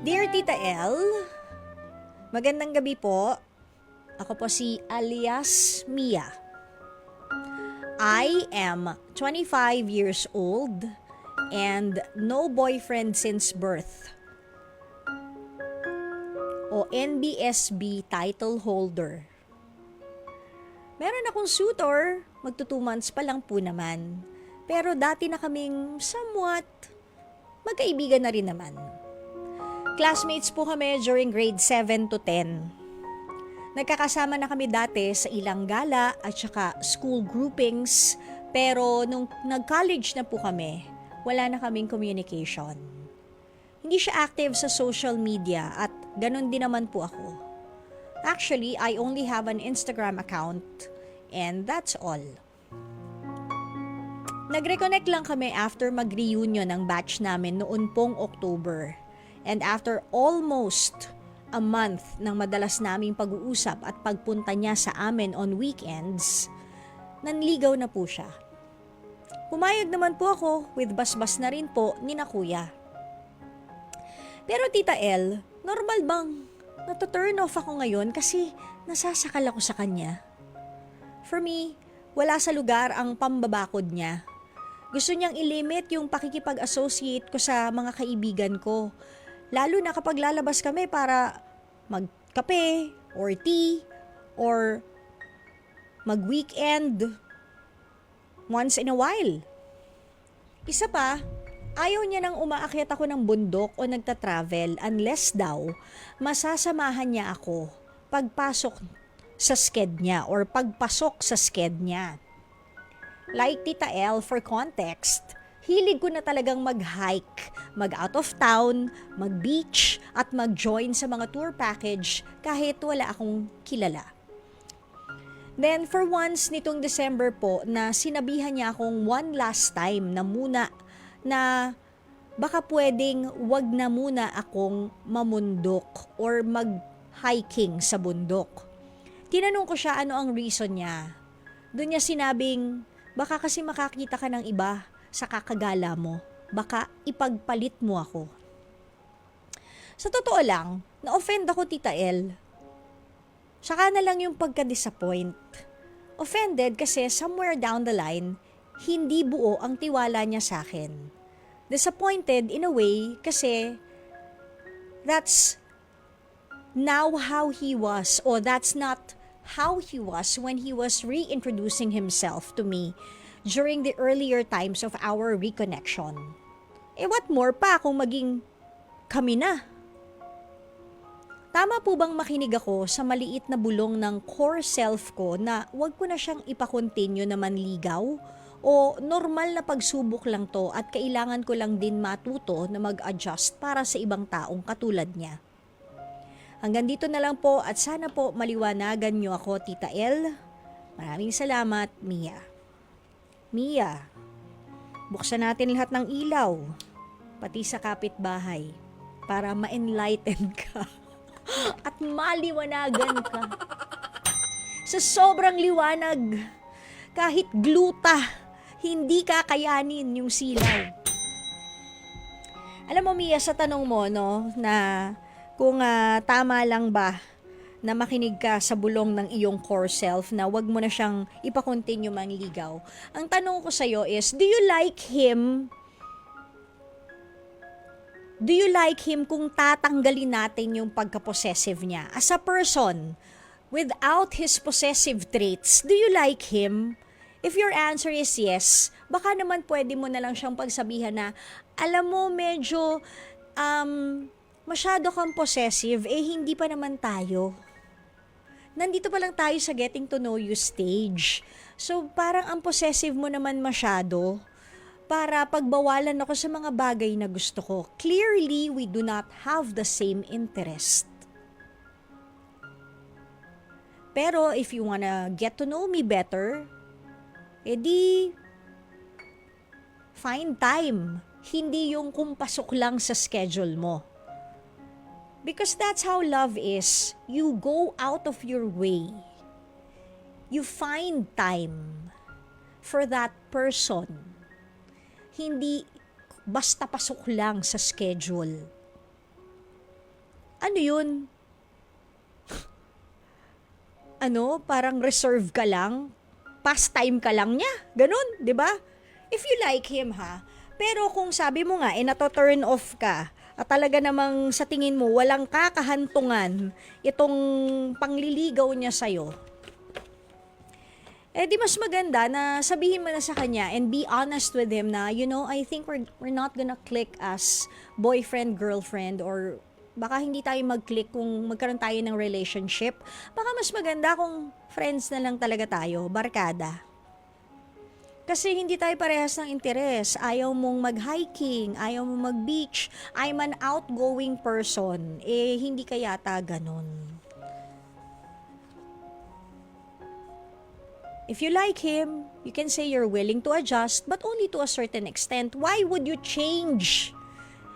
Dear Tita L, magandang gabi po. Ako po si alias Mia. I am 25 years old and no boyfriend since birth. O NBSB title holder. Meron akong suitor, magto 2 months pa lang po naman. Pero dati na kaming somewhat magkaibigan na rin naman. Classmates po kami during grade 7 to 10. Nagkakasama na kami dati sa ilang gala at saka school groupings, pero nung nag-college na po kami, wala na kaming communication. Hindi siya active sa social media at ganun din naman po ako. Actually, I only have an Instagram account and that's all. Nag-reconnect lang kami after mag-reunion ng batch namin noon pong October. And after almost a month ng madalas naming pag-uusap at pagpunta niya sa amin on weekends, nanligaw na po siya. Pumayag naman po ako with basbas na rin po ni na kuya. Pero Tita L, normal bang nato-turn off ako ngayon kasi nasasakal ako sa kanya? For me, wala sa lugar ang pambabakod niya. Gusto niyang ilimit yung pakikipag-associate ko sa mga kaibigan ko. Lalo na kapag lalabas kami para magkape or tea or mag-weekend once in a while. Isa pa, ayaw niya nang umaakyat ako ng bundok o nagta-travel unless daw masasamahan niya ako pagpasok sa sked niya or pagpasok sa sked niya. Like Tita L, for context, hilig ko na talagang mag-hike, mag-out of town, mag-beach, at mag-join sa mga tour package kahit wala akong kilala. Then for once nitong December po na sinabihan niya akong one last time na muna na baka pwedeng wag na muna akong mamundok or mag-hiking sa bundok. Tinanong ko siya ano ang reason niya. Doon niya sinabing baka kasi makakita ka ng iba sa kakagala mo. Baka ipagpalit mo ako. Sa totoo lang, na-offend ako Tita L. Saka na lang yung pagka-disappoint. Offended kasi somewhere down the line, hindi buo ang tiwala niya sa akin. Disappointed in a way kasi that's now how he was or that's not how he was when he was reintroducing himself to me during the earlier times of our reconnection. What more pa kung maging kami na? Tama po bang makinig ako sa maliit na bulong ng core self ko na wag ko na siyang ipakontinue na manligaw? O normal na pagsubok lang to at kailangan ko lang din matuto na mag-adjust para sa ibang taong katulad niya? Hanggang dito na lang po at sana po maliwanagan niyo ako, Tita L. Maraming salamat, Mia. Mia, buksan natin lahat ng ilaw, pati sa kapitbahay, para ma-enlighten ka at maliwanagan ka. Sa sobrang liwanag, kahit gluta, hindi kakayanin yung silaw. Alam mo Mia, sa tanong mo no, na kung tama lang ba na makinig ka sa bulong ng iyong core self na wag mo na siyang ipakontinue mangligaw. Ang tanong ko sa'yo is, do you like him? Do you like him kung tatanggalin natin yung pagka-possessive niya? As a person, without his possessive traits, do you like him? If your answer is yes, baka naman pwede mo na lang siyang pagsabihan na, alam mo, medyo masyado kang possessive, hindi pa naman tayo. Nandito pa lang tayo sa getting to know you stage. So parang ang possessive mo naman masyado para pagbawalan ako sa mga bagay na gusto ko. Clearly, we do not have the same interest. Pero if you wanna get to know me better, edi find time. Hindi yung kung pasok lang sa schedule mo. Because that's how love is. You go out of your way. You find time for that person. Hindi basta pasok lang sa schedule. Ano yun? Parang reserve ka lang? Pastime ka lang niya? Ganun, di ba? If you like him, ha? Pero kung sabi mo nga, nato-turn off ka, at talaga namang sa tingin mo, walang kakahantungan itong pangliligaw niya sa'yo, di mas maganda na sabihin mo na sa kanya and be honest with him na, I think we're not gonna click as boyfriend, girlfriend, or baka hindi tayo mag-click kung magkaroon tayo ng relationship. Baka mas maganda kung friends na lang talaga tayo, barkada. Kasi hindi tayo parehas ng interes. Ayaw mong mag-hiking, ayaw mong mag-beach. I'm an outgoing person. Hindi ka yata ganon. If you like him, you can say you're willing to adjust, but only to a certain extent. Why would you change?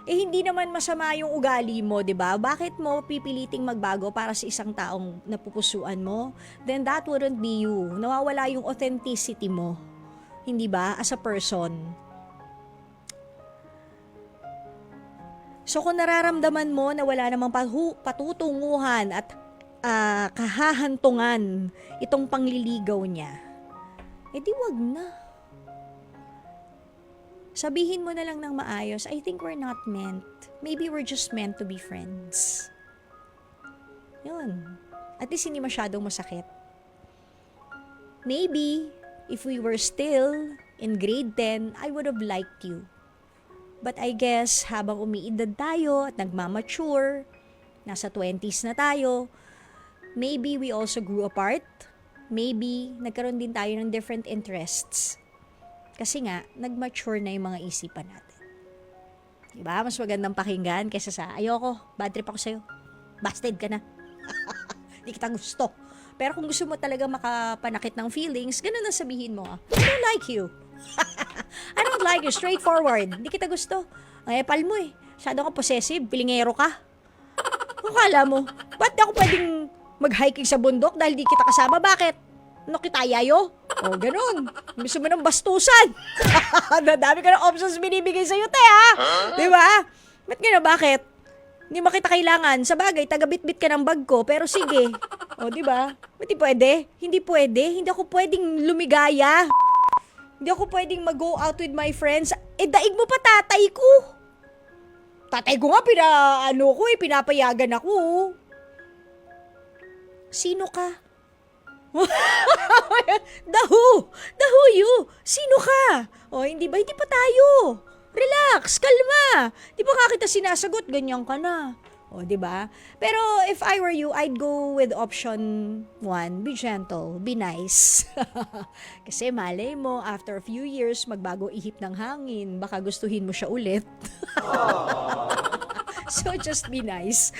Hindi naman masama yung ugali mo, di ba? Bakit mo pipiliting magbago para sa isang taong napupusuan mo? Then that wouldn't be you. Nawawala yung authenticity mo. Hindi ba? As a person. So kung nararamdaman mo na wala namang patutunguhan at kahahantungan itong pangliligaw niya, di wag na. Sabihin mo na lang ng maayos, I think we're not meant. Maybe we're just meant to be friends. Yun. At least hindi masyadong masakit. Maybe, if we were still in grade 10, I would have liked you. But I guess, habang umiidad tayo at nagmamature, nasa 20s na tayo, maybe we also grew apart. Maybe nagkaroon din tayo ng different interests. Kasi nga, nag-mature na yung mga isipan natin. Diba? Mas magandang pakinggan kaysa sa, ayoko, bad trip ako sa'yo. Busted ka na. Di kita gusto. Pero kung gusto mo talaga makapanakit ng feelings, ganun ang sabihin mo. I don't like you. I don't like you. Straightforward. Di kita gusto. Ang epal mo eh. Masyado ka possessive. Pilingero ka. Kung kala mo, ba't di ako pwedeng mag-hiking sa bundok dahil di kita kasama? Bakit? Ano kita yayo? O, ganun. Gusto mo ng bastusan. Nadami ka ng options binibigay sa'yo, te, ha? Diba? Ba't gano'n? Bakit? Hindi mo kita kailangan. Sa bagay, taga-bit-bit ka ng bag ko, pero sige. O, diba? Ba't di pwede? Hindi pwede. Hindi ako pwedeng lumigaya. Hindi ako pwedeng mag-go out with my friends. Daig mo pa tatay ko. Tatay ko nga, pinapayagan ako. Sino ka? The who you? Sino ka? O, hindi ba? Hindi pa tayo. Relax, kalma. Di ba nga kita sinasagot, ganyan ka na. O, di ba? Pero if I were you, I'd go with option 1. Be gentle, be nice. Kasi malay mo, after a few years, magbago ihip ng hangin. Baka gustuhin mo siya ulit. So just be nice.